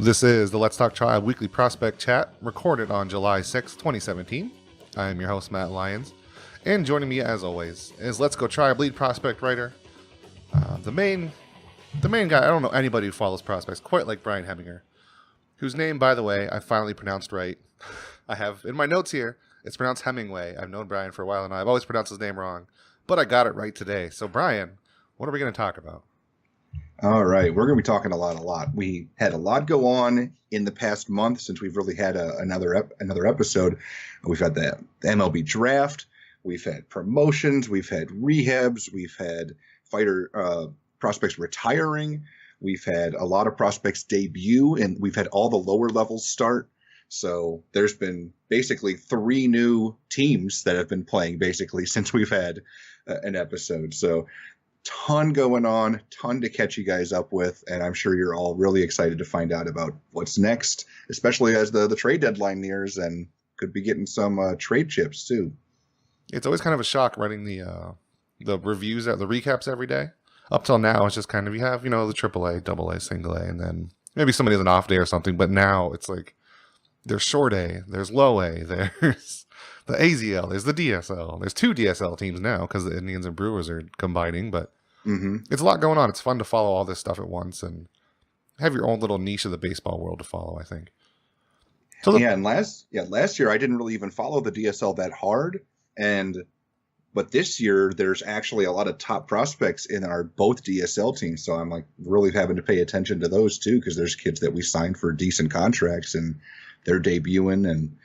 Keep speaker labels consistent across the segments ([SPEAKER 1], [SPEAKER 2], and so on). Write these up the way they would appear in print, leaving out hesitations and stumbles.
[SPEAKER 1] This is the Let's Talk Tribe weekly prospect chat recorded on July 6, 2017. I am your host, Matt Lyons, and joining me as always is Let's Go Tribe lead prospect writer, the main guy. I don't know anybody who follows prospects quite like Brian Heminger, whose name, by the way, I finally pronounced right. I have in my notes here, it's pronounced Hemingway. I've known Brian for a while and I've always pronounced his name wrong, but I got it right today. So Brian, what are we going to talk about?
[SPEAKER 2] All right, we're going to be talking a lot. We had a lot go on in the past month since we've really had another episode. We've had the MLB draft, we've had promotions, we've had rehabs, we've had fighter prospects retiring, we've had a lot of prospects debut, and we've had all the lower levels start. So there's been basically 3 new teams that have been playing basically since we've had an episode. So ton going on, ton to catch you guys up with, and I'm sure you're all really excited to find out about what's next, especially as the trade deadline nears and could be getting some trade chips too.
[SPEAKER 1] It's always kind of a shock writing the reviews, the recaps every day. Up till now, it's just kind of, you have, the AAA, AA, single A, and then maybe somebody has an off day or something, but now it's like there's short A, there's low A, there's the AZL, there's the DSL. There's 2 DSL teams now because the Indians and Brewers are combining, but it's a lot going on. It's fun to follow all this stuff at once and have your own little niche of the baseball world to follow, I think.
[SPEAKER 2] So and last year I didn't really even follow the DSL that hard, but this year there's actually a lot of top prospects in our both DSL teams, so I'm like really having to pay attention to those too because there's kids that we signed for decent contracts and they're debuting and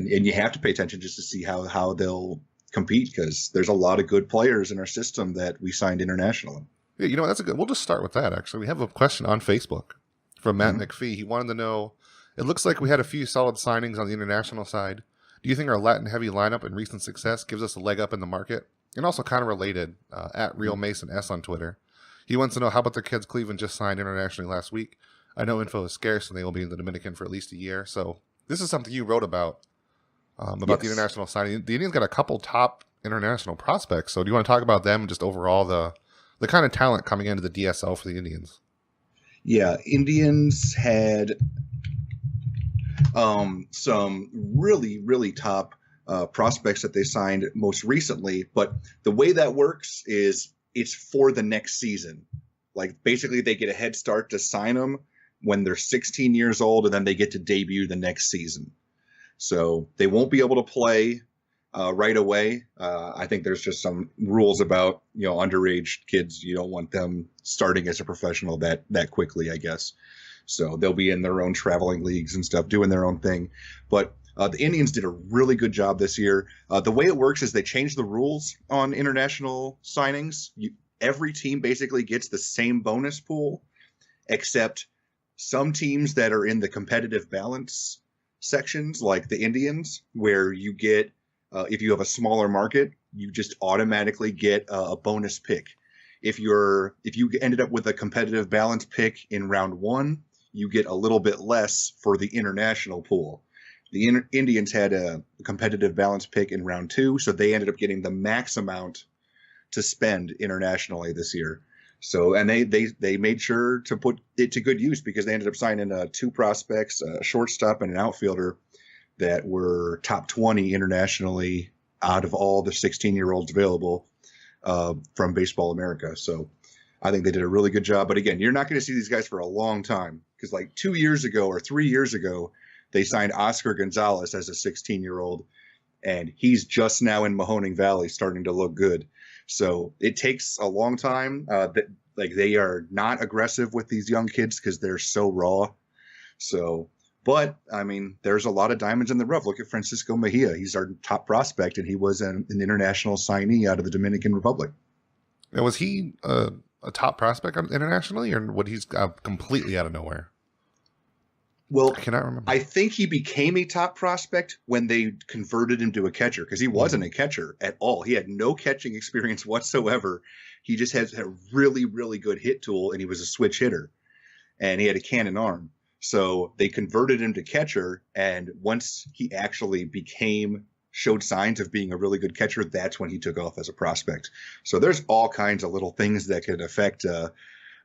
[SPEAKER 2] you have to pay attention just to see how they'll compete because there's a lot of good players in our system that we signed internationally.
[SPEAKER 1] Yeah, that's a good. We'll just start with that. Actually, we have a question on Facebook from Matt McPhee. He wanted to know: it looks like we had a few solid signings on the international side. Do you think our Latin-heavy lineup and recent success gives us a leg up in the market? And also, kind of related, at Real Mason S on Twitter, he wants to know how about the kids Cleveland just signed internationally last week. I know info is scarce and they will be in the Dominican for at least a year. So this is something you wrote about. The international signing. The Indians got a couple top international prospects. So do you want to talk about them and just overall the kind of talent coming into the DSL for the Indians?
[SPEAKER 2] Yeah, Indians had some really, really top prospects that they signed most recently. But the way that works is it's for the next season. Like basically they get a head start to sign them when they're 16 years old and then they get to debut the next season. So they won't be able to play right away. I think there's just some rules about, underage kids. You don't want them starting as a professional that quickly, I guess. So they'll be in their own traveling leagues and stuff, doing their own thing. But the Indians did a really good job this year. The way it works is they changed the rules on international signings. Every team basically gets the same bonus pool, except some teams that are in the competitive balance sections like the Indians, where you get if you have a smaller market, you just automatically get a bonus pick. If you ended up with a competitive balance pick in round 1, you get a little bit less for the international pool. The Indians had a competitive balance pick in round 2, so they ended up getting the max amount to spend internationally this year. So, and they made sure to put it to good use because they ended up signing 2 prospects, a shortstop and an outfielder that were top 20 internationally out of all the 16-year-olds available from Baseball America. So I think they did a really good job. But again, you're not going to see these guys for a long time because like 2 years ago or 3 years ago, they signed Oscar Gonzalez as a 16-year-old, and he's just now in Mahoning Valley starting to look good. So it takes a long time. They are not aggressive with these young kids because they're so raw. So, but I mean, there's a lot of diamonds in the rough. Look at Francisco Mejia. He's our top prospect, and he was an international signee out of the Dominican Republic.
[SPEAKER 1] Now, was he a top prospect internationally, or what? He's completely out of nowhere?
[SPEAKER 2] Well,
[SPEAKER 1] I cannot remember.
[SPEAKER 2] I think he became a top prospect when they converted him to a catcher because he wasn't a catcher at all. He had no catching experience whatsoever. He just had a really, really good hit tool, and he was a switch hitter, and he had a cannon arm. So they converted him to catcher, and once he actually showed signs of being a really good catcher, that's when he took off as a prospect. So there's all kinds of little things that could affect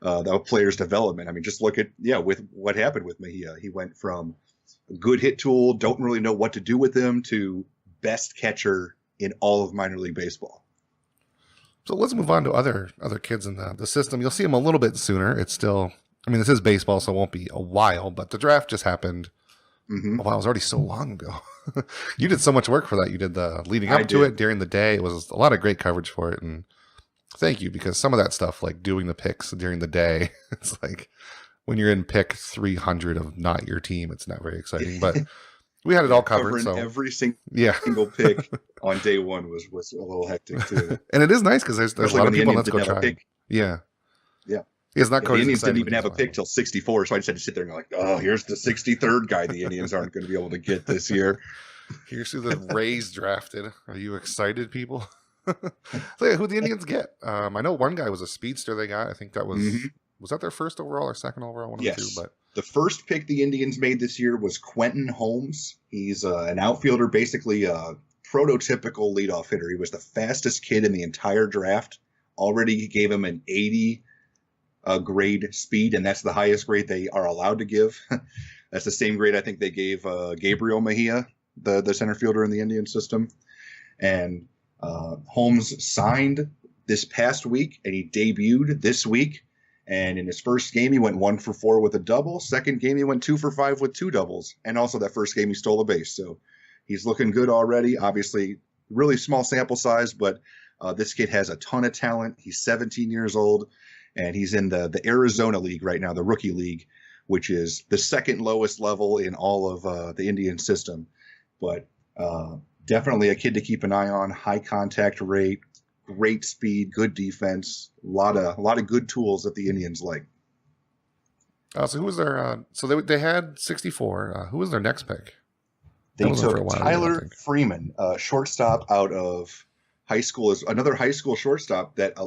[SPEAKER 2] the player's development. I mean, just look at with what happened with Mejia. He went from a good hit tool, don't really know what to do with him, to best catcher in all of minor league baseball.
[SPEAKER 1] So let's move on to other kids in the system. You'll see them a little bit sooner. It's still, I mean, this is baseball, so it won't be a while, but the draft just happened.
[SPEAKER 2] Mm-hmm.
[SPEAKER 1] Oh, wow, it was already so long ago. You did so much work for that. You did the leading up to it during the day. It was a lot of great coverage for it. And thank you, because some of that stuff, like doing the picks during the day, it's like when you're in pick 300 of not your team, it's not very exciting. But we had it all covered. So
[SPEAKER 2] every single pick on day one was a little hectic too.
[SPEAKER 1] And it is nice because there's a lot of people. Let's go try. Yeah. It's not
[SPEAKER 2] the Indians didn't even have a pick till 64, so I just had to sit there and go like, oh, here's the 63rd guy the Indians aren't going to be able to get this year.
[SPEAKER 1] Here's who the Rays drafted. Are you excited, people? So yeah, who the Indians get? I know one guy was a speedster they got. I think that was was that their first overall or second overall? One of the two, but
[SPEAKER 2] the first pick the Indians made this year was Quentin Holmes. He's an outfielder, basically a prototypical leadoff hitter. He was the fastest kid in the entire draft. Already gave him an 80 grade speed, and that's the highest grade they are allowed to give. That's the same grade I think they gave Gabriel Mejia, the center fielder in the Indian system. And Holmes signed this past week, and he debuted this week. And in his first game, he went 1 for 4 with a double. Second game, he went 2 for 5 with 2 doubles. And also that first game, he stole a base. So he's looking good already. Obviously, really small sample size, but this kid has a ton of talent. He's 17 years old. And he's in the Arizona League right now, the Rookie League, which is the second lowest level in all of the Indian system. But definitely a kid to keep an eye on. High contact rate, great speed, good defense, a lot of good tools that the Indians like.
[SPEAKER 1] So who was their? So they had 64. Who was their next pick?
[SPEAKER 2] They took Tyler Freeman, shortstop out of high school, is another high school shortstop that.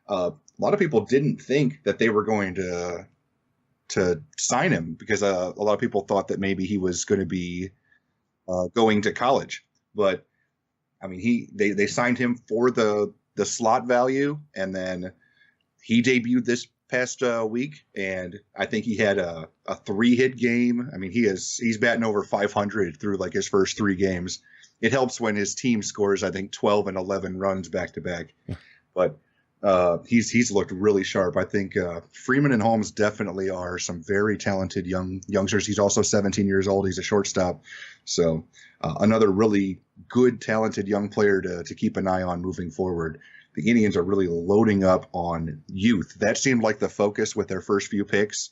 [SPEAKER 2] A lot of people didn't think that they were going to sign him because a lot of people thought that maybe he was going to be going to college. But I mean, they signed him for the slot value, and then he debuted this past week, and I think he had a 3-hit game. I mean, he's batting over 500 through like his first 3 games. It helps when his team scores, I think, 12 and 11 runs back to back, but. He's looked really sharp. I think Freeman and Holmes definitely are some very talented youngsters. He's also 17 years old. He's a shortstop. So another really good, talented young player to keep an eye on moving forward. The Indians are really loading up on youth. That seemed like the focus with their first few picks.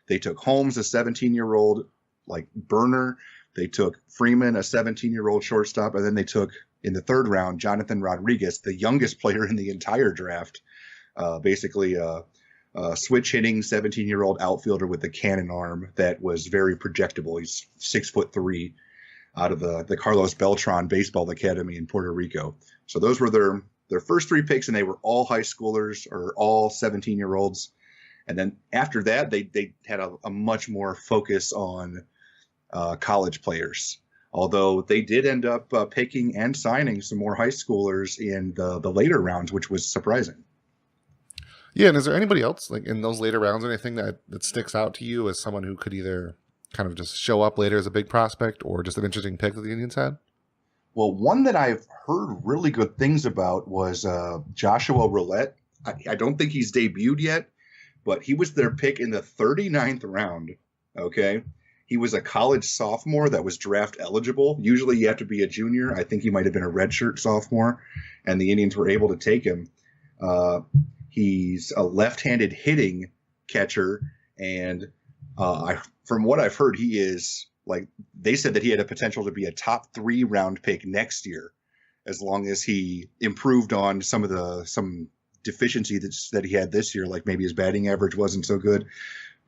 [SPEAKER 2] They took Holmes, a 17-year-old like burner. They took Freeman, a 17-year-old shortstop, and then they took in the 3rd round, Jonathan Rodriguez, the youngest player in the entire draft, basically a switch hitting 17-year-old outfielder with a cannon arm that was very projectable. He's 6'3", out of the Carlos Beltran Baseball Academy in Puerto Rico. So those were their first 3 picks, and they were all high schoolers or all 17-year-olds. And then after that, they had a much more focus on college players. Although they did end up picking and signing some more high schoolers in the later rounds, which was surprising.
[SPEAKER 1] Yeah, and is there anybody else like in those later rounds or anything that sticks out to you as someone who could either kind of just show up later as a big prospect or just an interesting pick that the Indians had?
[SPEAKER 2] Well, one that I've heard really good things about was Joshua Roulette. I don't think he's debuted yet, but he was their pick in the 39th round, okay? He was a college sophomore that was draft eligible. Usually you have to be a junior. I think he might have been a redshirt sophomore, and the Indians were able to take him. He's a left-handed hitting catcher, and from what I've heard, he is like they said that he had a potential to be a top 3 round pick next year, as long as he improved on some deficiency that he had this year, like maybe his batting average wasn't so good.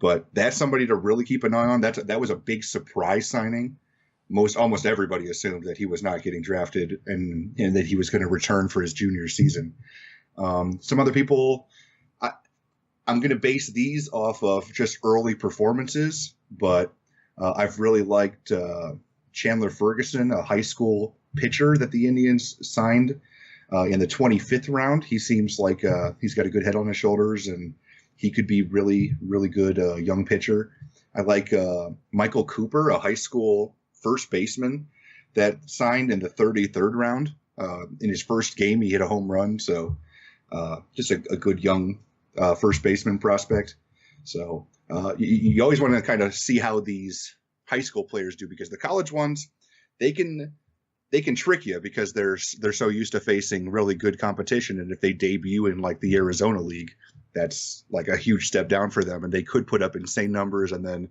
[SPEAKER 2] But that's somebody to really keep an eye on. That was a big surprise signing. Almost everybody assumed that he was not getting drafted and that he was going to return for his junior season. Some other people, I'm going to base these off of just early performances, but I've really liked Chandler Ferguson, a high school pitcher that the Indians signed in the 25th round. He seems like he's got a good head on his shoulders, and he could be really, really good young pitcher. I like Michael Cooper, a high school first baseman that signed in the 33rd round. In his first game, he hit a home run. So just a good young first baseman prospect. So you always want to kind of see how these high school players do, because the college ones, they can trick you because they're so used to facing really good competition. And if they debut in like the Arizona League, that's like a huge step down for them, and they could put up insane numbers and then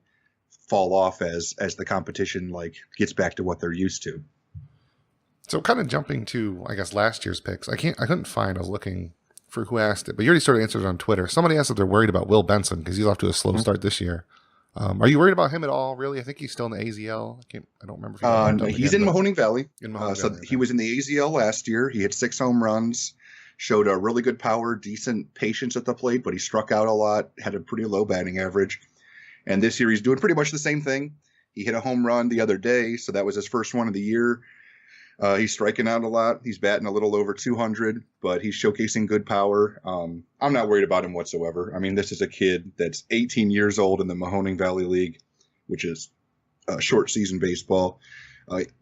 [SPEAKER 2] fall off as the competition like gets back to what they're used to.
[SPEAKER 1] So kind of jumping to, I guess, last year's picks. I couldn't find. I was looking for who asked it, but you already sort of answered it on Twitter. Somebody asked if they're worried about Will Benson because he's off to a slow start this year. Are you worried about him at all? Really? I think he's still in the AZL. I don't remember. If
[SPEAKER 2] he's in Mahoning Valley.
[SPEAKER 1] Valley.
[SPEAKER 2] He was in the AZL last year. He hit 6 home runs, showed a really good power, decent patience at the plate, but he struck out a lot, had a pretty low batting average. And this year he's doing pretty much the same thing. He hit a home run the other day, so that was his first one of the year. He's striking out a lot. He's batting a little over 200, but he's showcasing good power. I'm not worried about him whatsoever. I mean, this is a kid that's 18 years old in the Mahoning Valley League, which is short season baseball.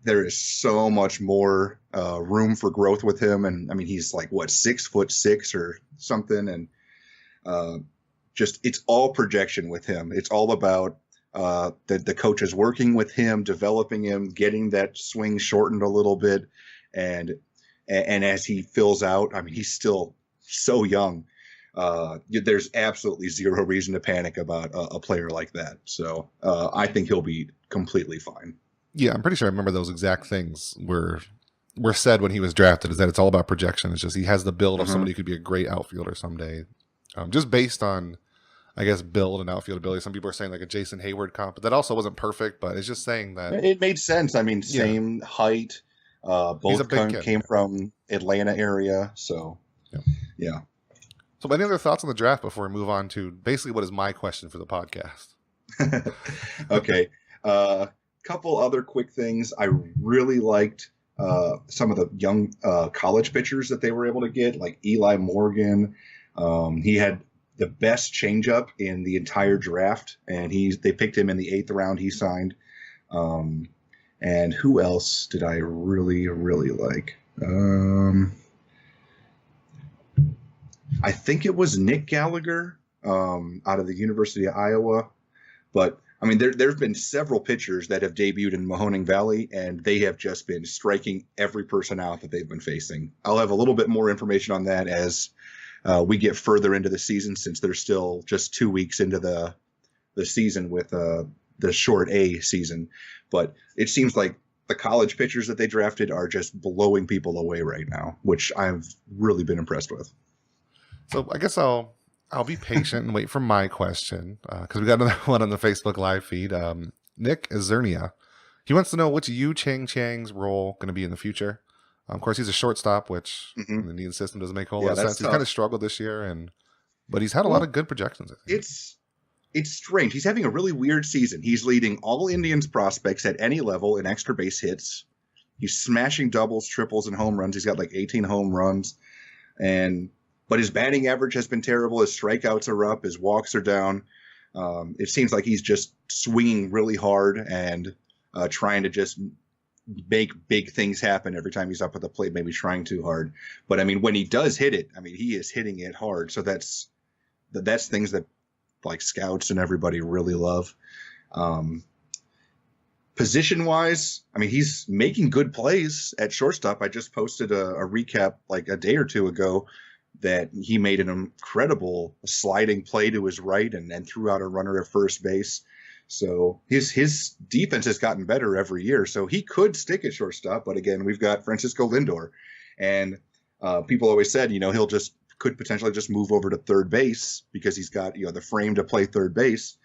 [SPEAKER 2] There is so much more room for growth with him. And I mean, he's like, 6'6" or something. And just, it's all projection with him. It's all about the coach is working with him, developing him, getting that swing shortened a little bit. And as he fills out, I mean, he's still so young. There's absolutely zero reason to panic about a player like that. So I think he'll be completely fine.
[SPEAKER 1] Yeah, I'm pretty sure I remember those exact things were said when he was drafted, is that it's all about projection. It's just he has the build of somebody who could be a great outfielder someday. Just based on, I guess, build and outfield ability. Some people are saying like a Jason Hayward comp, but that also wasn't perfect, but it's just saying that.
[SPEAKER 2] It made sense. I mean, same height. Both came from Atlanta area. So, yeah.
[SPEAKER 1] So any other thoughts on the draft before we move on to basically what is my question for the podcast?
[SPEAKER 2] Okay. Couple other quick things. I really liked some of the young college pitchers that they were able to get, like Eli Morgan. He had the best changeup in the entire draft, and they picked him in the 8th round. He signed. And who else did I really, really like? I think it was Nick Gallagher out of the University of Iowa. But, I mean, there have been several pitchers that have debuted in Mahoning Valley, and they have just been striking every person out that they've been facing. I'll have a little bit more information on that as we get further into the season, since they're still just 2 weeks into the season with the short A season. But it seems like the college pitchers that they drafted are just blowing people away right now, which I've really been impressed with.
[SPEAKER 1] So I guess I'll be patient and wait for my question, because we got another one on the Facebook live feed. Nick Azernia, he wants to know what's Ching Chang's role going to be in the future. Of course, he's a shortstop, which in the Indian system doesn't make a whole lot of sense. He's kind of struggled this year, but he's had a lot of good projections, I think.
[SPEAKER 2] It's strange. He's having a really weird season. He's leading all Indians prospects at any level in extra base hits. He's smashing doubles, triples, and home runs. He's got like 18 home runs. But his batting average has been terrible. His strikeouts are up. His walks are down. It seems like he's just swinging really hard and trying to just make big things happen every time he's up at the plate, maybe trying too hard. But, I mean, when he does hit it, I mean, he is hitting it hard. So that's things that, like, scouts and everybody really love. Position-wise, I mean, he's making good plays at shortstop. I just posted a recap like a day or two ago that he made an incredible sliding play to his right and threw out a runner at first base. So his defense has gotten better every year. So he could stick at shortstop. But again, we've got Francisco Lindor. And people always said, he'll could potentially just move over to third base because he's got, the frame to play third base.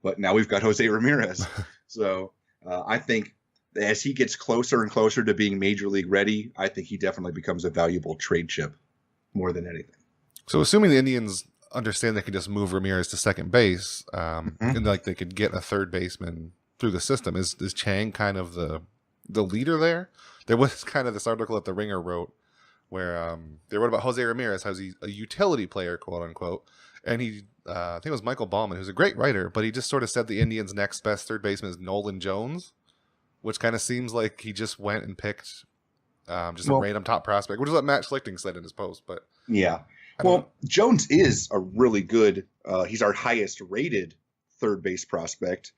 [SPEAKER 2] But now we've got Jose Ramirez. So I think as he gets closer and closer to being major league ready, I think he definitely becomes a valuable trade chip more than anything.
[SPEAKER 1] So assuming the Indians understand they can just move Ramirez to second base, and like they could get a third baseman through the system, is Chang kind of the leader there? There was kind of this article that the Ringer wrote where they wrote about Jose Ramirez, how he's a utility player, quote unquote, And I think it was Michael Ballman, who's a great writer, but he just sort of said the Indians' next best third baseman is Nolan Jones, which kind of seems like he just went and picked a random top prospect, which is what Matt Schlichting said in his post. But
[SPEAKER 2] yeah, well, Jones is a really good. He's our highest rated third base prospect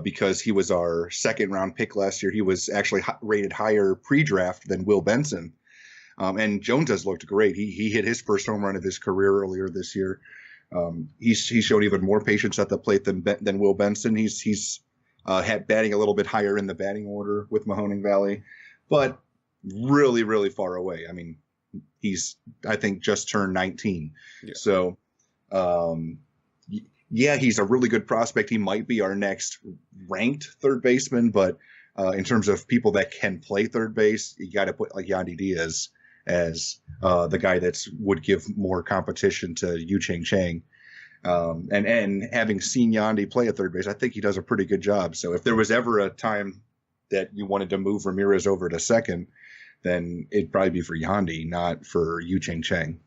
[SPEAKER 2] because he was our second round pick last year. He was actually rated higher pre-draft than Will Benson. And Jones has looked great. He hit his first home run of his career earlier this year. He showed even more patience at the plate than Will Benson. He's had batting a little bit higher in the batting order with Mahoning Valley, but really, really far away. I mean, he's, I think, just turned 19. Yeah. So, yeah, he's a really good prospect. He might be our next ranked third baseman, but in terms of people that can play third base, you got to put like Yandy Diaz as the guy that would give more competition to Ching Chang. And having seen Yandy play at third base, I think he does a pretty good job. So if there was ever a time that you wanted to move Ramirez over to second, then it'd probably be for Yandy, not for Ching Chang.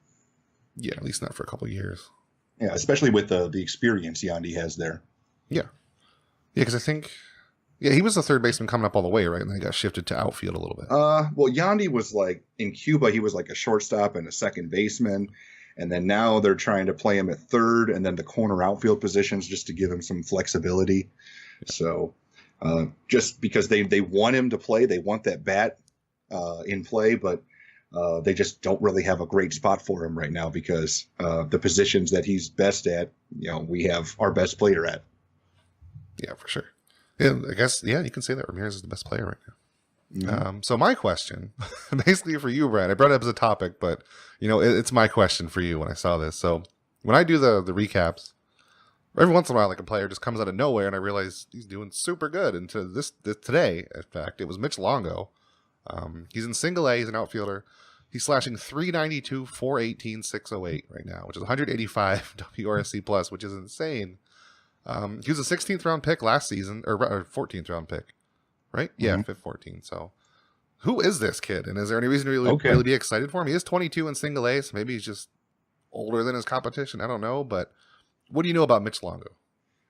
[SPEAKER 1] Yeah, at least not for a couple of years.
[SPEAKER 2] Yeah, especially with the experience Yandy has there.
[SPEAKER 1] Yeah. Yeah, because I think... Yeah, he was the third baseman coming up all the way, right? And then he got shifted to outfield a little bit.
[SPEAKER 2] Well, Yandy was like, in Cuba, he was like a shortstop and a second baseman. And then now they're trying to play him at third and then the corner outfield positions just to give him some flexibility. Yeah. So just because they want him to play, they want that bat in play, but they just don't really have a great spot for him right now because the positions that he's best at, we have our best player at. Yeah,
[SPEAKER 1] for sure. Yeah, I guess, you can say that Ramirez is the best player right now. Mm-hmm. So my question, basically for you, Brad, I brought it up as a topic, but, it's my question for you when I saw this. So when I do the recaps, every once in a while, like a player just comes out of nowhere and I realize he's doing super good. And to this today, in fact, it was Mitch Longo. He's in single A. He's an outfielder. He's slashing 392, 418, 608 right now, which is 185 WRC plus, which is insane. He was a 16th round pick last season, or 14th round pick, right? Yeah, 14. So, who is this kid? And is there any reason to really be excited for him? He is 22 in single A, so maybe he's just older than his competition. I don't know, but what do you know about Mitch Longo?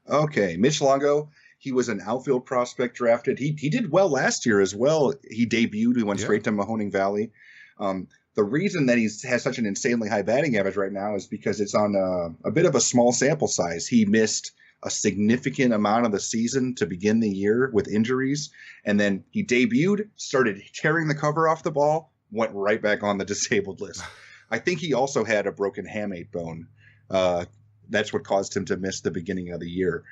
[SPEAKER 2] Okay, Mitch Longo. He was an outfield prospect drafted. He did well last year as well. He debuted. He went straight to Mahoning Valley. The reason that he has such an insanely high batting average right now is because it's on a bit of a small sample size. He missed a significant amount of the season to begin the year with injuries. And then he debuted, started tearing the cover off the ball, went right back on the disabled list. I think he also had a broken hamate bone. That's what caused him to miss the beginning of the year.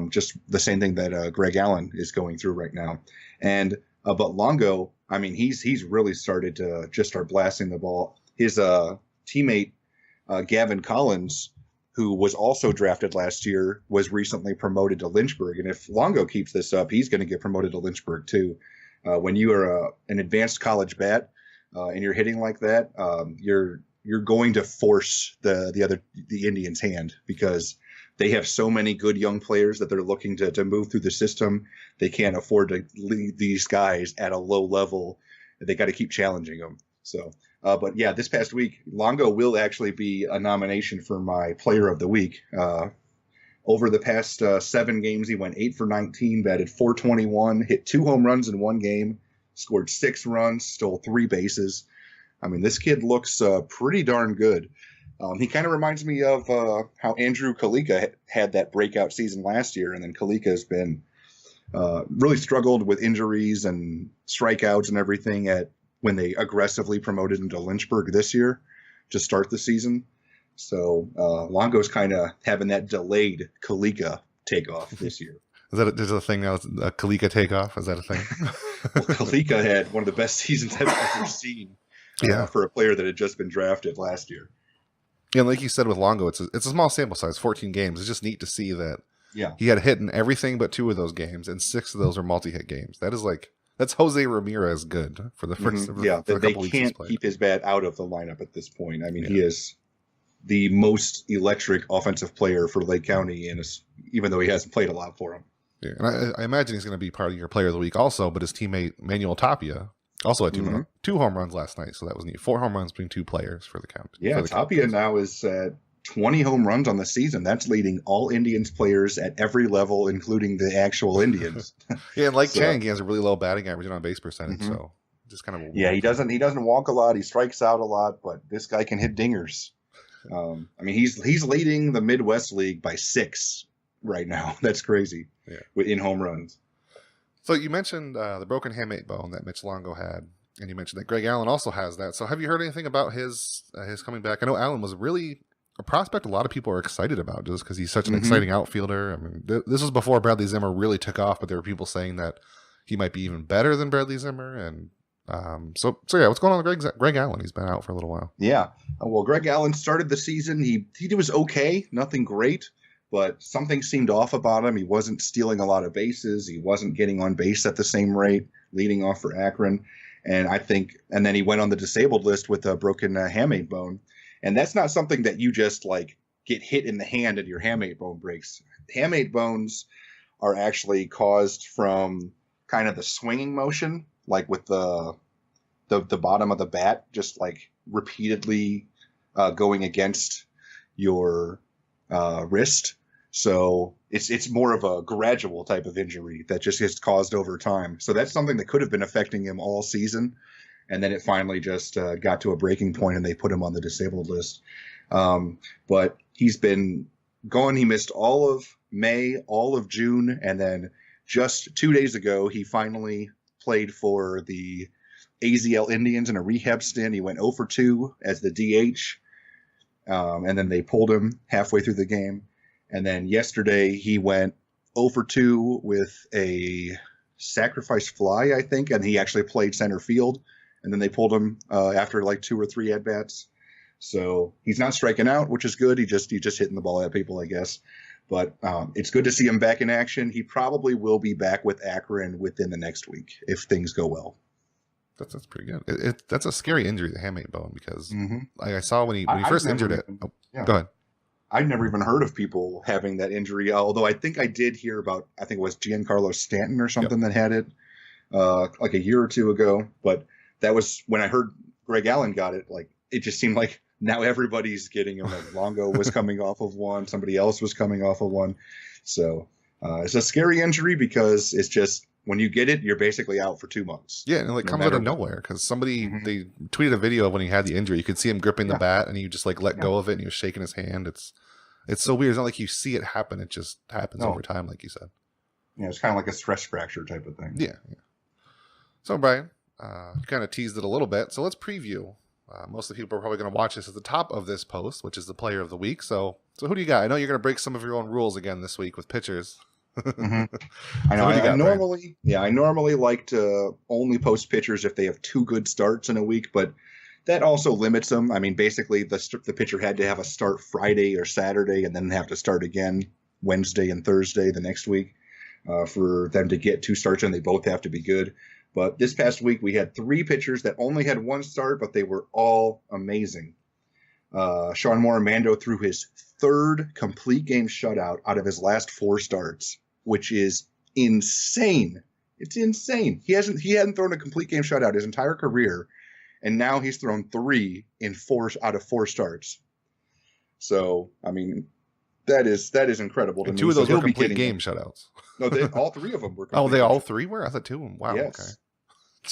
[SPEAKER 2] Just the same thing that Greg Allen is going through right now. And but Longo, I mean, he's really started to just start blasting the ball. His teammate, Gavin Collins, who was also drafted last year, was recently promoted to Lynchburg. And if Longo keeps this up, he's going to get promoted to Lynchburg too. When you are an advanced college bat and you're hitting like that, you're going to force the Indians' hand because they have so many good young players that they're looking to move through the system. They can't afford to leave these guys at a low level. They got to keep challenging them. So. But yeah, this past week, Longo will actually be a nomination for my player of the week. Over the past 7 games, he went 8 for 19, batted .421, hit 2 home runs in 1 game, scored 6 runs, stole 3 bases. I mean, this kid looks pretty darn good. He kind of reminds me of how Andrew Kalika had that breakout season last year, and then Kalika has been really struggled with injuries and strikeouts and everything when they aggressively promoted him to Lynchburg this year to start the season. So Longo's kind of having that delayed Kalika takeoff this year.
[SPEAKER 1] Is a thing now? A Kalika takeoff? Is that a thing?
[SPEAKER 2] Well, Kalika had one of the best seasons I've ever seen for a player that had just been drafted last year.
[SPEAKER 1] Yeah, like you said with Longo, it's a small sample size, 14 games. It's just neat to see that he had a hit in everything but 2 of those games, and 6 of those are multi-hit games. That's Jose Ramirez good for the first for a couple weeks. They can't
[SPEAKER 2] keep his bat out of the lineup at this point. I mean, he is the most electric offensive player for Lake County, and even though he hasn't played a lot for him.
[SPEAKER 1] Yeah, and I imagine he's going to be part of your player of the week also, but his teammate Manuel Tapia also had 2 home runs last night, so that was neat. 4 home runs between 2 players for the count.
[SPEAKER 2] Yeah, Tapia now is at 20 home runs on the season. That's leading all Indians players at every level, including the actual Indians.
[SPEAKER 1] Yeah, and like
[SPEAKER 2] So,
[SPEAKER 1] Chang, he has a really low batting average and on base percentage,
[SPEAKER 2] mhm.
[SPEAKER 1] so just kind of a
[SPEAKER 2] Yeah, he doesn't walk a lot. He strikes out a lot, but this guy can hit dingers. I mean, he's leading the Midwest League by 6 right now. That's crazy.
[SPEAKER 1] Yeah.
[SPEAKER 2] In home runs.
[SPEAKER 1] So you mentioned the broken hamate bone that Mitch Longo had, and you mentioned that Greg Allen also has that. So have you heard anything about his coming back? I know Allen was really a prospect a lot of people are excited about just because he's such an exciting outfielder. I mean, this was before Bradley Zimmer really took off, but there were people saying that he might be even better than Bradley Zimmer. And so yeah, what's going on with Greg Allen? He's been out for a little while.
[SPEAKER 2] Yeah. Well, Greg Allen started the season. He was okay, nothing great, but something seemed off about him. He wasn't stealing a lot of bases. He wasn't getting on base at the same rate, leading off for Akron. And then he went on the disabled list with a broken hamate bone. And that's not something that you just like get hit in the hand and your hamate bone breaks. Hamate bones are actually caused from kind of the swinging motion, like with the bottom of the bat, just like repeatedly going against your wrist. So it's more of a gradual type of injury that just gets caused over time. So that's something that could have been affecting him all season. And then it finally just got to a breaking point and they put him on the disabled list. But he's been gone. He missed all of May, all of June. And then just 2 days ago, he finally played for the AZL Indians in a rehab stint. He went 0 for 2 as the DH. And then they pulled him halfway through the game. And then yesterday he went 0 for 2 with a sacrifice fly, I think. And he actually played center field. And then they pulled him after like 2 or 3 at-bats. So he's not striking out, which is good. He just hitting the ball at people, I guess. But it's good to see him back in action. He probably will be back with Akron within the next week if things go well.
[SPEAKER 1] That's pretty good. That's a scary injury, the hamate bone, because like I saw when he first injured it. Oh, yeah. Go ahead.
[SPEAKER 2] I've never even heard of people having that injury, although I think I did hear about, I think it was Giancarlo Stanton or something that had it like a year or 2 ago. But that was when I heard Greg Allen got it. Like it just seemed like now everybody's getting him. Like Longo was coming off of one, somebody else was coming off of one. So it's a scary injury because it's just when you get it, you're basically out for 2 months.
[SPEAKER 1] Yeah, and it comes out of nowhere because somebody they tweeted a video of when he had the injury. You could see him gripping the bat, and he just like let go of it, and he was shaking his hand. It's so weird. It's not like you see it happen; it just happens over time, like you said.
[SPEAKER 2] Yeah, it's kind of like a stress fracture type of thing.
[SPEAKER 1] Yeah. So Brian, you kind of teased it a little bit. So let's preview. Most of the people are probably going to watch this at the top of this post, which is the player of the week. So who do you got? I know you're going to break some of your own rules again this week with pitchers.
[SPEAKER 2] I know. I normally like to only post pitchers if they have 2 good starts in a week, but that also limits them. I mean, basically, the pitcher had to have a start Friday or Saturday, and then have to start again Wednesday and Thursday the next week for them to get 2 starts, and they both have to be good. But this past week, we had 3 pitchers that only had 1 start, but they were all amazing. Sean Morimando threw his 3rd complete game shutout out of his last 4 starts, which is insane. It's insane. He hadn't thrown a complete game shutout his entire career, and now he's thrown 3 in 4 out of 4 starts. So, I mean, that is incredible to me.
[SPEAKER 1] 2 of those were complete game shutouts.
[SPEAKER 2] No, all 3 of them were.
[SPEAKER 1] Oh, they all 3 were? I thought 2 of them. Wow.
[SPEAKER 2] Yes.
[SPEAKER 1] Okay.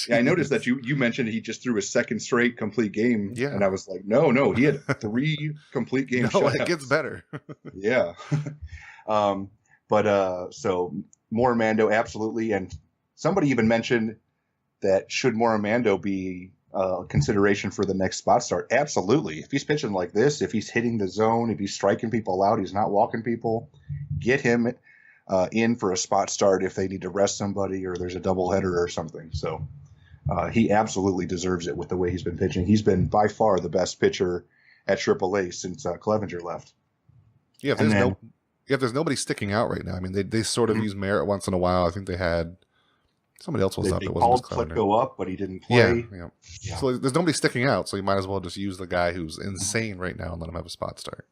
[SPEAKER 2] Yeah, I noticed that you mentioned he just threw his 2nd straight complete game.
[SPEAKER 1] Yeah.
[SPEAKER 2] And I was like, no, he had 3 complete game shutouts.
[SPEAKER 1] No, it gets better.
[SPEAKER 2] Yeah. So Morimando, absolutely. And somebody even mentioned that should Morimando be consideration for the next spot start? Absolutely. If he's pitching like this, if he's hitting the zone, if he's striking people out, he's not walking people, get him in for a spot start if they need to rest somebody or there's a doubleheader or something. So he absolutely deserves it with the way he's been pitching. He's been by far the best pitcher at AAA since Clevenger left.
[SPEAKER 1] Yeah, if there's nobody sticking out right now. I mean, they sort of use Merritt once in a while. I think they had somebody else was up. It wasn't just Clevenger.
[SPEAKER 2] Go up, but he didn't play.
[SPEAKER 1] Yeah. So there's nobody sticking out. So you might as well just use the guy who's insane right now and let him have a spot start.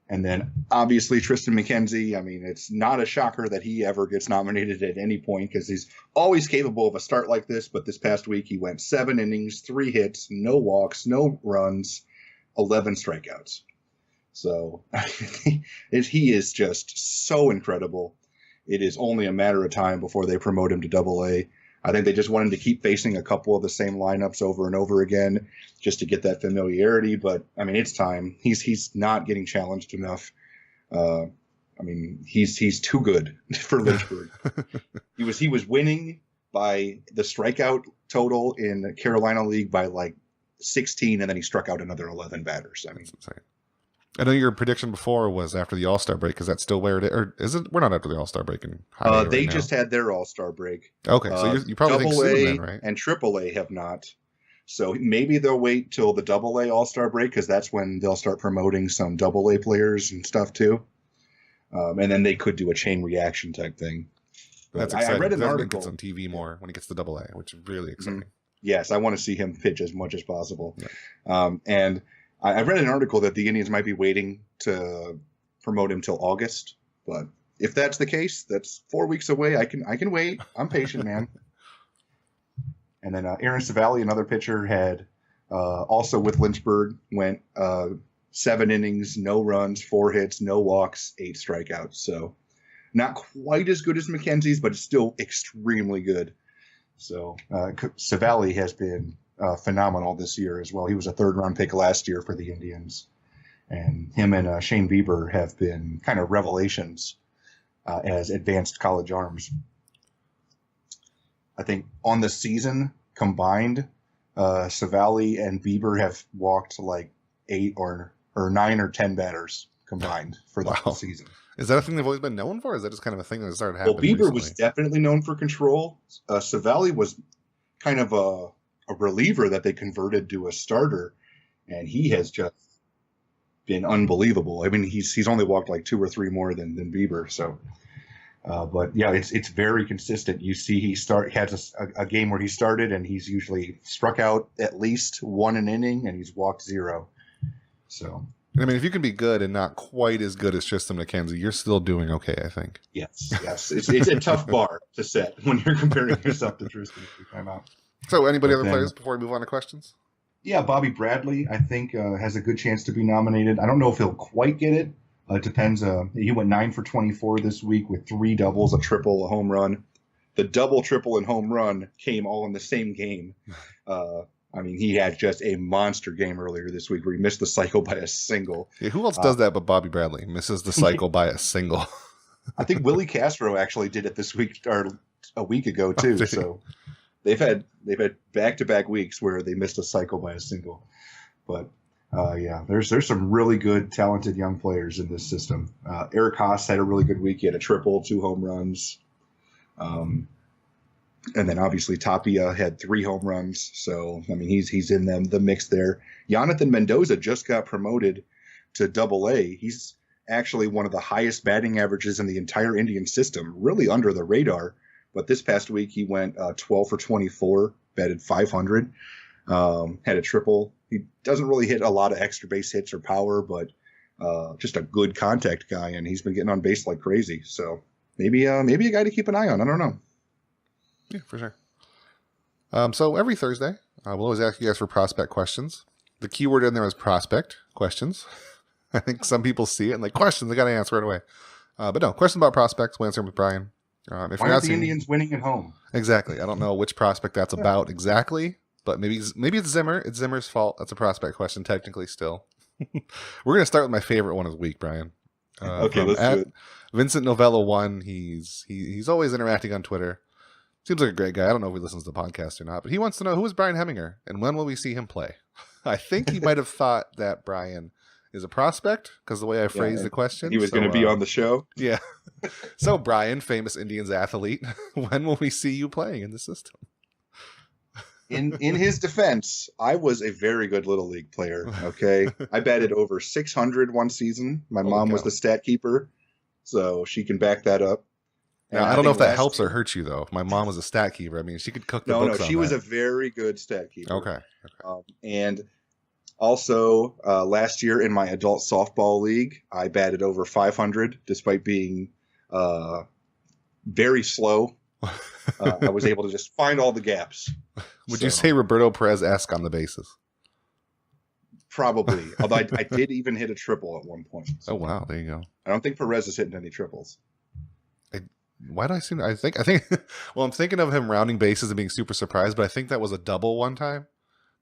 [SPEAKER 2] And then, obviously, Tristan McKenzie. I mean, it's not a shocker that he ever gets nominated at any point because he's always capable of a start like this. But this past week, he went 7 innings, 3 hits, no walks, no runs, 11 strikeouts. So he is just so incredible. It is only a matter of time before they promote him to Double-A. I think they just want him to keep facing a couple of the same lineups over and over again just to get that familiarity. But I mean, it's time. He's not getting challenged enough. I mean, he's too good for Lynchburg. He was winning by the strikeout total in the Carolina League by like 16, and then he struck out another 11 batters. I mean,
[SPEAKER 1] that's insane. I know your prediction before was after the All-Star break. Is that still where it is? Or is it? We're not after the All-Star break in Hamate
[SPEAKER 2] they
[SPEAKER 1] right
[SPEAKER 2] just had their All-Star break.
[SPEAKER 1] Okay, so you probably think soon then, right?
[SPEAKER 2] And Triple-A have not. So maybe they'll wait till the Double-A All-Star break because that's when they'll start promoting some Double-A players and stuff too. And then they could do a chain reaction type thing.
[SPEAKER 1] That's exciting.
[SPEAKER 2] I read an article
[SPEAKER 1] on TV more when he gets to Double-A, which is really exciting.
[SPEAKER 2] Yes, I want to see him pitch as much as possible. Yeah. And I read an article that the Indians might be waiting to promote him till August. But if that's the case, that's 4 weeks away. I can wait. I'm patient, man. And then Aaron Savali, another pitcher, had also with Lynchburg, went 7 innings, no runs, 4 hits, no walks, 8 strikeouts. So not quite as good as McKenzie's, but it's still extremely good. So Savali has been phenomenal this year as well. He was a 3rd-round pick last year for the Indians. And him and Shane Bieber have been kind of revelations as advanced college arms. I think on the season combined, Savali and Bieber have walked like 8 or 9 or 10 batters combined for the whole season.
[SPEAKER 1] Is that a thing they've always been known for? Or is that just kind of a thing that started happening?
[SPEAKER 2] Well, Bieber
[SPEAKER 1] recently?
[SPEAKER 2] was definitely known for control. Savali was kind of a reliever that they converted to a starter, and he has just been unbelievable. I mean, he's only walked like 2 or 3 more than Bieber. So, but yeah, it's very consistent. You see, he has a game where he started, and he's usually struck out at least 1 an inning, and he's walked 0. So.
[SPEAKER 1] I mean, if you can be good and not quite as good as Tristan McKenzie, you're still doing okay, I think.
[SPEAKER 2] Yes. It's a tough bar to set when you're comparing yourself to Tristan.
[SPEAKER 1] So, anybody other players before we move on to questions?
[SPEAKER 2] Yeah, Bobby Bradley, I think, has a good chance to be nominated. I don't know if he'll quite get it. It depends. He went 9 for 24 this week with 3 doubles, a triple, a home run. The double, triple, and home run came all in the same game. I mean, he had just a monster game earlier this week where he missed the cycle by a single.
[SPEAKER 1] Yeah, who else does that but Bobby Bradley? Misses the cycle by a single.
[SPEAKER 2] I think Willie Castro actually did it this week or a week ago too. So they've had back-to-back weeks where they missed a cycle by a single. But yeah, there's some really good, talented young players in this system. Eric Haas had a really good week. He had a triple, 2 home runs. And then obviously Tapia had 3 home runs. So, I mean, he's in the mix there. Jonathan Mendoza just got promoted to Double-A. He's actually one of the highest batting averages in the entire Indian system, really under the radar. But this past week he went 12 for 24, batted 500, had a triple. He doesn't really hit a lot of extra base hits or power, but just a good contact guy, and he's been getting on base like crazy. So maybe a guy to keep an eye on. I don't know.
[SPEAKER 1] Yeah, for sure. So every Thursday, we'll always ask you guys for prospect questions. The keyword in there is prospect questions. I think some people see it and like questions, they got to answer right away. But no, questions about prospects, we'll answer them with Brian. If
[SPEAKER 2] Why
[SPEAKER 1] you're
[SPEAKER 2] aren't the Indians winning at home?
[SPEAKER 1] Exactly. I don't know which prospect that's about exactly, but maybe it's Zimmer. It's Zimmer's fault. That's a prospect question, technically still. We're going to start with my favorite one of the week, Brian.
[SPEAKER 2] Okay, let's do it.
[SPEAKER 1] Vincent Novella 1. He's always interacting on Twitter. Seems like a great guy. I don't know if he listens to the podcast or not, but he wants to know, who is Brian Heminger and when will we see him play? I think he might have thought that Brian is a prospect because the way I phrased the question.
[SPEAKER 2] He was going to be on the show.
[SPEAKER 1] Yeah. So Brian, famous Indians athlete, when will we see you playing in the system?
[SPEAKER 2] In his defense, I was a very good Little League player, okay? I batted over 600 one season. My mom was the stat keeper, so she can back that up.
[SPEAKER 1] Now, I don't know if that helps or hurts you, though. If my mom was a stat keeper, I mean, she could cook the books on that.
[SPEAKER 2] No, she was a very good stat keeper.
[SPEAKER 1] Okay.
[SPEAKER 2] And also, last year in my adult softball league, I batted over 500, despite being very slow. I was able to just find all the gaps.
[SPEAKER 1] Would you say Roberto Perez-esque on the bases?
[SPEAKER 2] Probably. Although I did even hit a triple at one point. So
[SPEAKER 1] Oh wow, there you go.
[SPEAKER 2] I don't think Perez is hitting any triples.
[SPEAKER 1] Why do I seem? I think. Well, I'm thinking of him rounding bases and being super surprised, but I think that was a double one time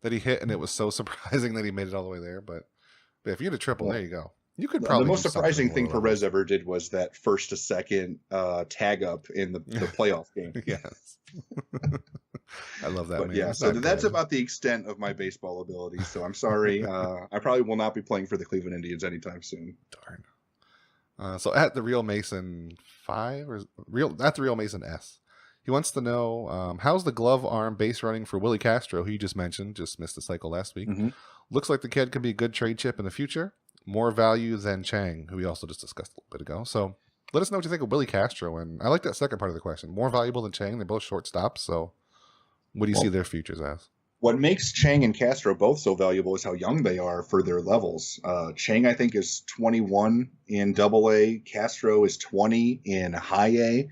[SPEAKER 1] that he hit, and it was so surprising that he made it all the way there. But if you hit a triple, there you go. You could probably.
[SPEAKER 2] The most
[SPEAKER 1] do
[SPEAKER 2] surprising thing
[SPEAKER 1] more
[SPEAKER 2] Perez ever did was that first to second tag up in the playoff game.
[SPEAKER 1] Yes. I love that.
[SPEAKER 2] But
[SPEAKER 1] man.
[SPEAKER 2] yeah, so that's about the extent of my baseball ability. So I'm sorry. I probably will not be playing for the Cleveland Indians anytime soon.
[SPEAKER 1] Darn. So at the Real Mason 5 or at the Real Mason S, he wants to know how's the glove arm base running for Willie Castro, who you just mentioned, just missed the cycle last week.
[SPEAKER 2] Mm-hmm.
[SPEAKER 1] Looks like the kid could be a good trade chip in the future. More value than Chang, who we also just discussed a little bit ago. So let us know what you think of Willie Castro. And I like that second part of the question. More valuable than Chang. They're both shortstops. So what do you see their futures as?
[SPEAKER 2] What makes Chang and Castro both so valuable is how young they are for their levels. Chang, I think, is 21 in Double-A. Castro is 20 in High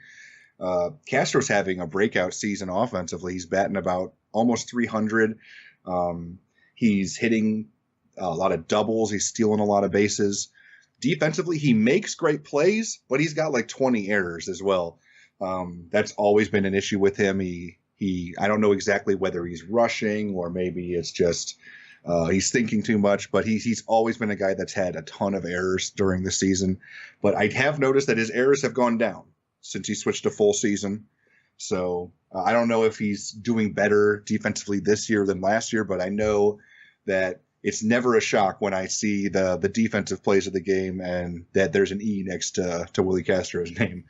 [SPEAKER 2] A. Castro's having a breakout season offensively. He's batting about almost 300. He's hitting a lot of doubles. He's stealing a lot of bases. Defensively, he makes great plays, but he's got like 20 errors as well. That's always been an issue with him. I don't know exactly whether he's rushing or maybe it's just he's thinking too much, but he's always been a guy that's had a ton of errors during the season. But I have noticed that his errors have gone down since he switched to full season. So I don't know if he's doing better defensively this year than last year, but I know that it's never a shock when I see the defensive plays of the game and that there's an E next to Willie Castro's name.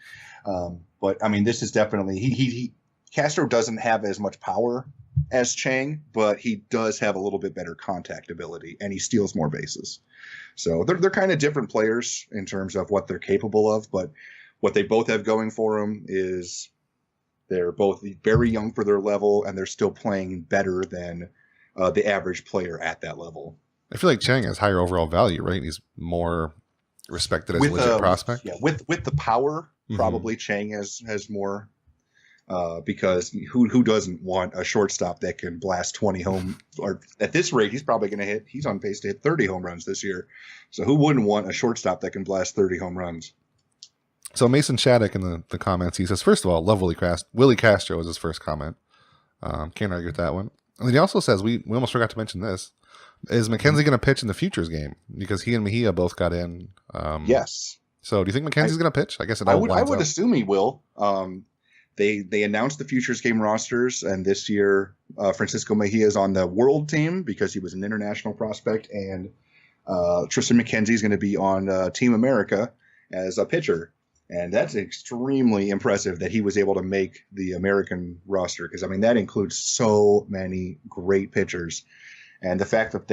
[SPEAKER 2] But I mean, this is definitely Castro doesn't have as much power as Chang, but he does have a little bit better contact ability and he steals more bases. So they're kind of different players in terms of what they're capable of, but what they both have going for them is they're both very young for their level and they're still playing better than the average player at that level.
[SPEAKER 1] I feel like Chang has higher overall value, right? He's more respected as a legit prospect.
[SPEAKER 2] Yeah, with the power, probably Chang has more. Because who doesn't want a shortstop that can blast 20 home? Or at this rate, he's probably going to hit. He's on pace to hit 30 home runs this year. So who wouldn't want a shortstop that can blast 30 home runs?
[SPEAKER 1] So Mason Shattuck in the comments, he says, first of all, love Willie Castro was his first comment. Can't argue with that one. And then he also says, we almost forgot to mention this. Is McKenzie going to pitch in the Futures game? Because he and Mejia both got in.
[SPEAKER 2] Yes.
[SPEAKER 1] So do you think McKenzie's going to pitch? I guess
[SPEAKER 2] I would assume he will. They announced the Futures game rosters, and this year Francisco Mejia is on the World team because he was an international prospect, and Tristan McKenzie is going to be on Team America as a pitcher. And that's extremely impressive that he was able to make the American roster because, I mean, that includes so many great pitchers. And the fact that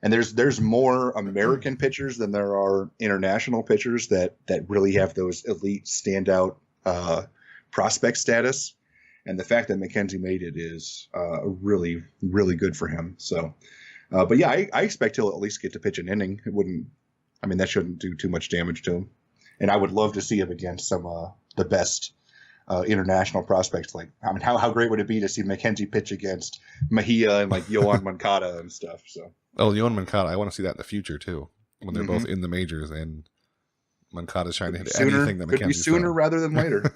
[SPEAKER 2] there's more American pitchers than there are international pitchers that really have those elite standout prospect status. And the fact that McKenzie made it is really, really good for him. So, but yeah, I expect he'll at least get to pitch an inning. That shouldn't do too much damage to him. And I would love to see him against some the best international prospects. How great would it be to see McKenzie pitch against Mejia and like Yohan Moncada and stuff? So,
[SPEAKER 1] Yohan Moncada, I want to see that in the future too, when they're both in the majors and Moncada's trying to hit anything that McKenzie's
[SPEAKER 2] could be sooner rather than later.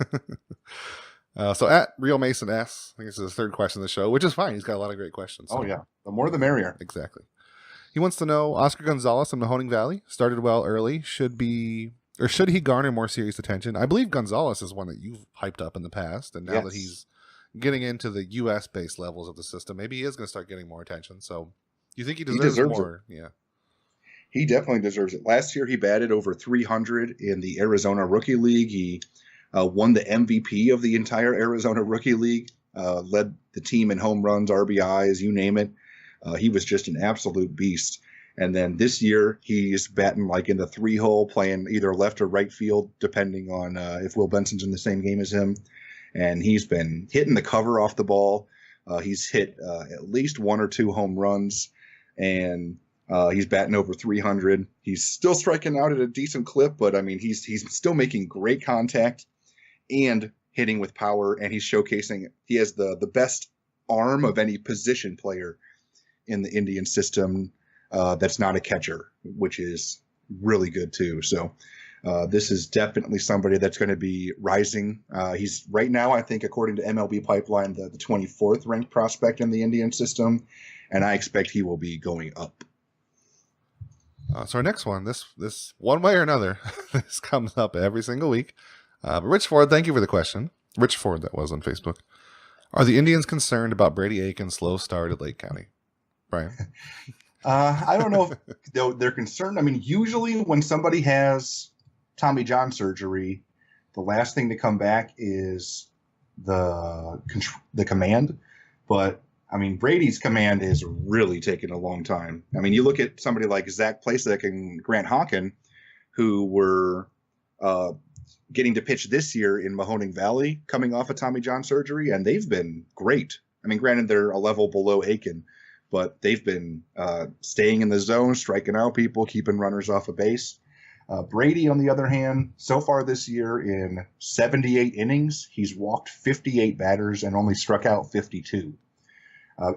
[SPEAKER 1] So at Real Mason S, I think this is the third question of the show, which is fine. He's got a lot of great questions. So.
[SPEAKER 2] Oh yeah, the more the merrier.
[SPEAKER 1] Exactly. He wants to know Oscar Gonzalez from Mahoning Valley started well early. Should he garner more serious attention? I believe Gonzalez is one that you've hyped up in the past, and now that he's getting into the U.S. based levels of the system, maybe he is going to start getting more attention. So, do you think he deserves more?
[SPEAKER 2] It. Yeah, he definitely deserves it. Last year, he batted over 300 in the Arizona Rookie League. He won the MVP of the entire Arizona Rookie League. Led the team in home runs, RBIs, you name it. He was just an absolute beast. And then this year, he's batting like in the 3-hole, playing either left or right field, depending on if Will Benson's in the same game as him. And he's been hitting the cover off the ball. He's hit at least 1 or 2 home runs, and he's batting over 300. He's still striking out at a decent clip, but I mean, he's still making great contact and hitting with power. And he's showcasing he has the best arm of any position player in the Indian system. that's not a catcher, which is really good too. So this is definitely somebody that's going to be rising. He's right now, I think, according to MLB Pipeline, the 24th ranked prospect in the Indian system, and I expect he will be going up.
[SPEAKER 1] So our next one, this one way or another, this comes up every single week. But Rich Ford, thank you for the question. Rich Ford, that was on Facebook. Are the Indians concerned about Brady Aiken's slow start at Lake County? Brian?
[SPEAKER 2] I don't know if they're concerned. I mean, usually when somebody has Tommy John surgery, the last thing to come back is the command. But I mean, Brady's command is really taking a long time. I mean, you look at somebody like Zach Plasek and Grant Hawken, who were getting to pitch this year in Mahoning Valley, coming off of Tommy John surgery, and they've been great. I mean, granted, they're a level below Aiken, but they've been staying in the zone, striking out people, keeping runners off of base. Brady, on the other hand, so far this year in 78 innings, he's walked 58 batters and only struck out 52.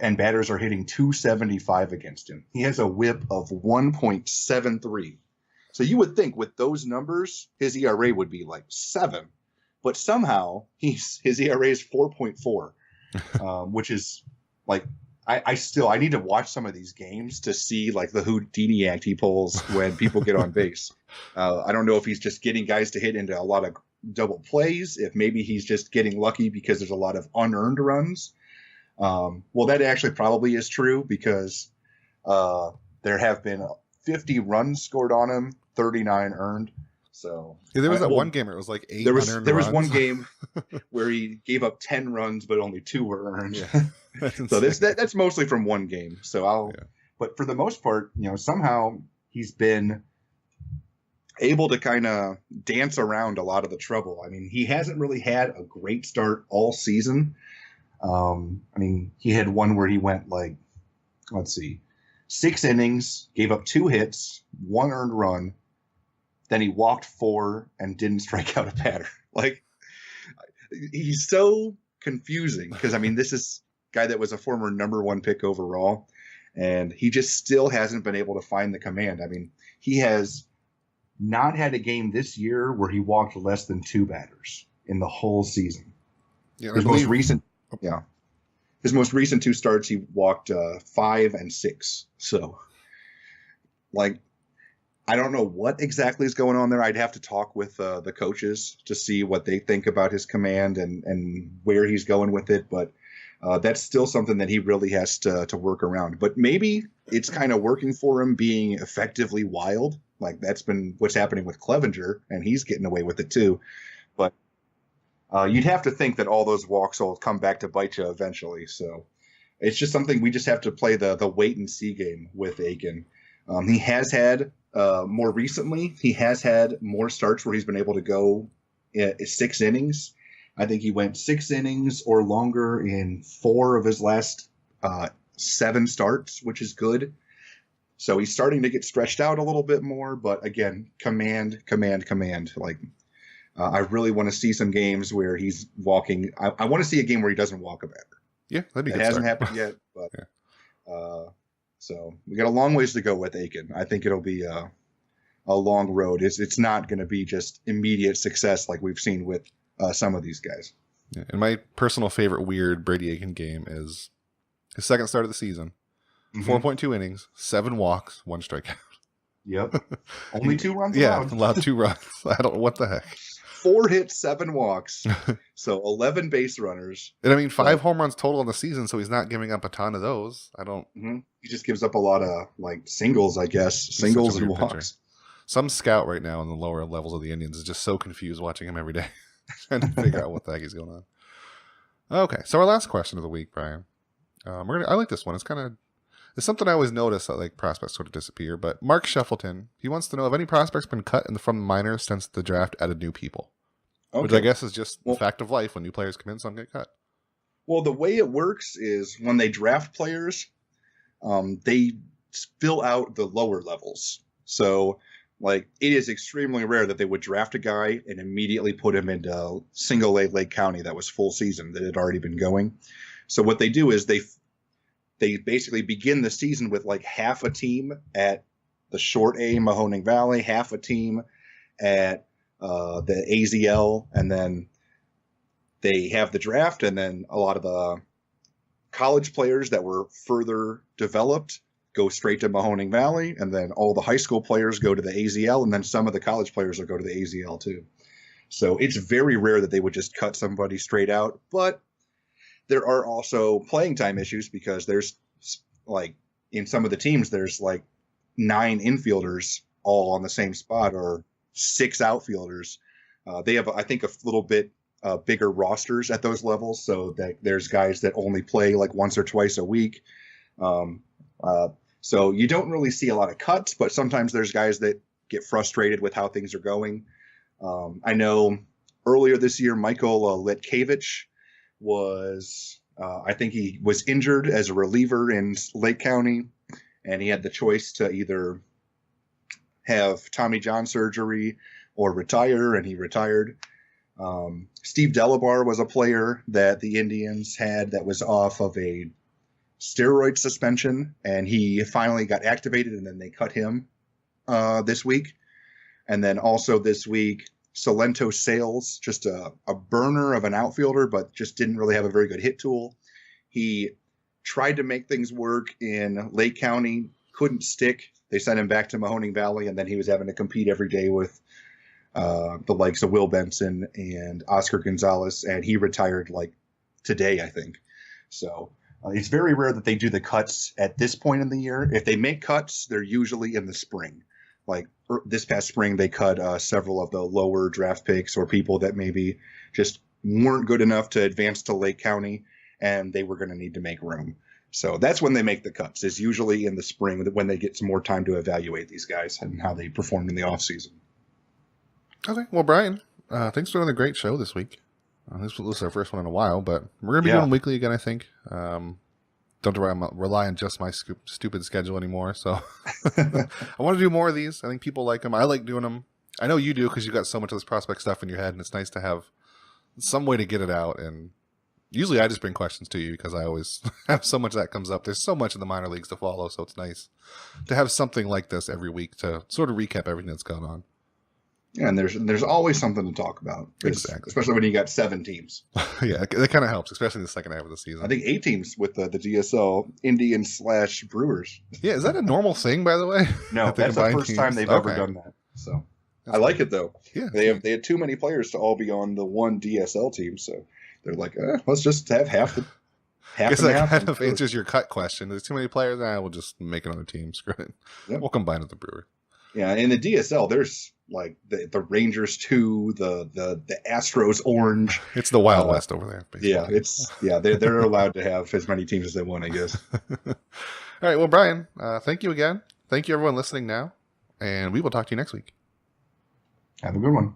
[SPEAKER 2] And batters are hitting 275 against him. He has a whip of 1.73. So you would think with those numbers, his ERA would be like 7. But somehow his ERA is 4.4, which is like, I need to watch some of these games to see like the Houdini act he pulls when people get on base. I don't know if he's just getting guys to hit into a lot of double plays, if maybe he's just getting lucky because there's a lot of unearned runs. Well, that actually probably is true because there have been 50 runs scored on him, 39 earned. So
[SPEAKER 1] yeah, there was one game where it was like 8
[SPEAKER 2] there
[SPEAKER 1] unearned
[SPEAKER 2] was
[SPEAKER 1] runs.
[SPEAKER 2] one game where he gave up 10 runs, but only 2 were earned.
[SPEAKER 1] Yeah.
[SPEAKER 2] So that's mostly from one game. So but for the most part, somehow he's been able to kind of dance around a lot of the trouble. I mean, he hasn't really had a great start all season. I mean, he had one where he went 6 innings, gave up 2 hits, 1 earned run. Then he walked 4 and didn't strike out a batter. Like, he's so confusing because, I mean, this is a guy that was a former number 1 pick overall, and he just still hasn't been able to find the command. I mean, he has not had a game this year where he walked less than 2 batters in the whole season.
[SPEAKER 1] Yeah,
[SPEAKER 2] His most recent 2 starts, he walked 5 and 6. So, like, I don't know what exactly is going on there. I'd have to talk with the coaches to see what they think about his command and where he's going with it. But that's still something that he really has to work around. But maybe it's kind of working for him being effectively wild. Like, that's been what's happening with Clevenger, and he's getting away with it too. But you'd have to think that all those walks will come back to bite you eventually. So it's just something we just have to play the wait and see game with Aiken. He has had more recently, he has had more starts where he's been able to go 6 innings. I think he went 6 innings or longer in 4 of his last 7 starts, which is good. So he's starting to get stretched out a little bit more. But again, command. Like, I really want to see some games where he's walking. I want to see a game where he doesn't walk a batter.
[SPEAKER 1] Yeah, that'd be good.
[SPEAKER 2] It hasn't happened yet, but so we got a long ways to go with Aiken. I think it'll be a long road. It's not going to be just immediate success like we've seen with some of these guys.
[SPEAKER 1] Yeah, and my personal favorite weird Brady Aiken game is his second start of the season. 4.2 innings, 7 walks, 1 strikeout.
[SPEAKER 2] Yep. Only 2 runs allowed.
[SPEAKER 1] Yeah, allowed 2 runs. I don't know what the heck.
[SPEAKER 2] 4 hits, 7 walks. So 11 base runners.
[SPEAKER 1] And I mean, 5 home runs total in the season, so he's not giving up a ton of those. I don't.
[SPEAKER 2] He just gives up a lot of singles, I guess. Singles and walks.
[SPEAKER 1] Pitcher. Some scout right now in the lower levels of the Indians is just so confused watching him every day, trying to figure out what the heck he's going on. Okay, so our last question of the week, Brian. I like this one. It's something I always notice that like prospects sort of disappear. But Mark Shuffleton, he wants to know if any prospects been cut from the minors since the draft added new people. Okay. Which I guess is just the fact of life. When new players come in, some get cut.
[SPEAKER 2] Well, the way it works is when they draft players, they fill out the lower levels. So, like, it is extremely rare that they would draft a guy and immediately put him into single A Lake County that was full season that had already been going. So what they do is they they basically begin the season with like half a team at the short A, Mahoning Valley, half a team at the AZL, and then they have the draft, and then a lot of the college players that were further developed go straight to Mahoning Valley, and then all the high school players go to the AZL, and then some of the college players will go to the AZL too. So it's very rare that they would just cut somebody straight out, but there are also playing time issues because there's like in some of the teams, there's like 9 infielders all on the same spot or 6 outfielders. They have, I think, a little bit bigger rosters at those levels, so that there's guys that only play like once or twice a week. So you don't really see a lot of cuts, but sometimes there's guys that get frustrated with how things are going. I know earlier this year, Michael Letkevich was, I think he was injured as a reliever in Lake County, and he had the choice to either have Tommy John surgery or retire, and he retired. Steve Delabar was a player that the Indians had that was off of a steroid suspension, and he finally got activated, and then they cut him this week. And then also this week, Salento Sales, just a burner of an outfielder, but just didn't really have a very good hit tool. He tried to make things work in Lake County, couldn't stick. They sent him back to Mahoning Valley, and then he was having to compete every day with the likes of Will Benson and Oscar Gonzalez, and he retired like today, I think. So it's very rare that they do the cuts at this point in the year. If they make cuts, they're usually in the spring. Like this past spring, they cut several of the lower draft picks or people that maybe just weren't good enough to advance to Lake County, and they were going to need to make room. So that's when they make the cuts, is usually in the spring when they get some more time to evaluate these guys and how they performed in the offseason.
[SPEAKER 1] Okay. Well, Brian, thanks for another great show this week. This was our first one in a while, but we're going to be doing weekly again, I think. Don't rely on just my stupid schedule anymore. So I want to do more of these. I think people like them. I like doing them. I know you do because you've got so much of this prospect stuff in your head, and it's nice to have some way to get it out. And usually I just bring questions to you because I always have so much that comes up. There's so much in the minor leagues to follow, so it's nice to have something like this every week to sort of recap everything that's going on.
[SPEAKER 2] Yeah, and there's always something to talk about.
[SPEAKER 1] Exactly.
[SPEAKER 2] Especially when you got 7 teams.
[SPEAKER 1] Yeah, that kind of helps, especially in the second half of the season.
[SPEAKER 2] I think 8 teams with the DSL, Indians/Brewers.
[SPEAKER 1] Yeah, is that a normal thing, by the way?
[SPEAKER 2] No, that's the first time they've ever done that. So I like it, though.
[SPEAKER 1] Yeah,
[SPEAKER 2] they had too many players to all be on the one DSL team, so they're like, let's just have half the half. I guess that
[SPEAKER 1] kind of answers your cut question. There's too many players. We'll just make another team. Screw it. Yep. We'll combine with the Brewer.
[SPEAKER 2] Yeah, in the DSL, there's like the Rangers 2, the Astros Orange.
[SPEAKER 1] It's the Wild West over there.
[SPEAKER 2] Basically. Yeah, they're allowed to have as many teams as they want, I guess.
[SPEAKER 1] All right, well, Brian, thank you again. Thank you, everyone listening now, and we will talk to you next week.
[SPEAKER 2] Have a good one.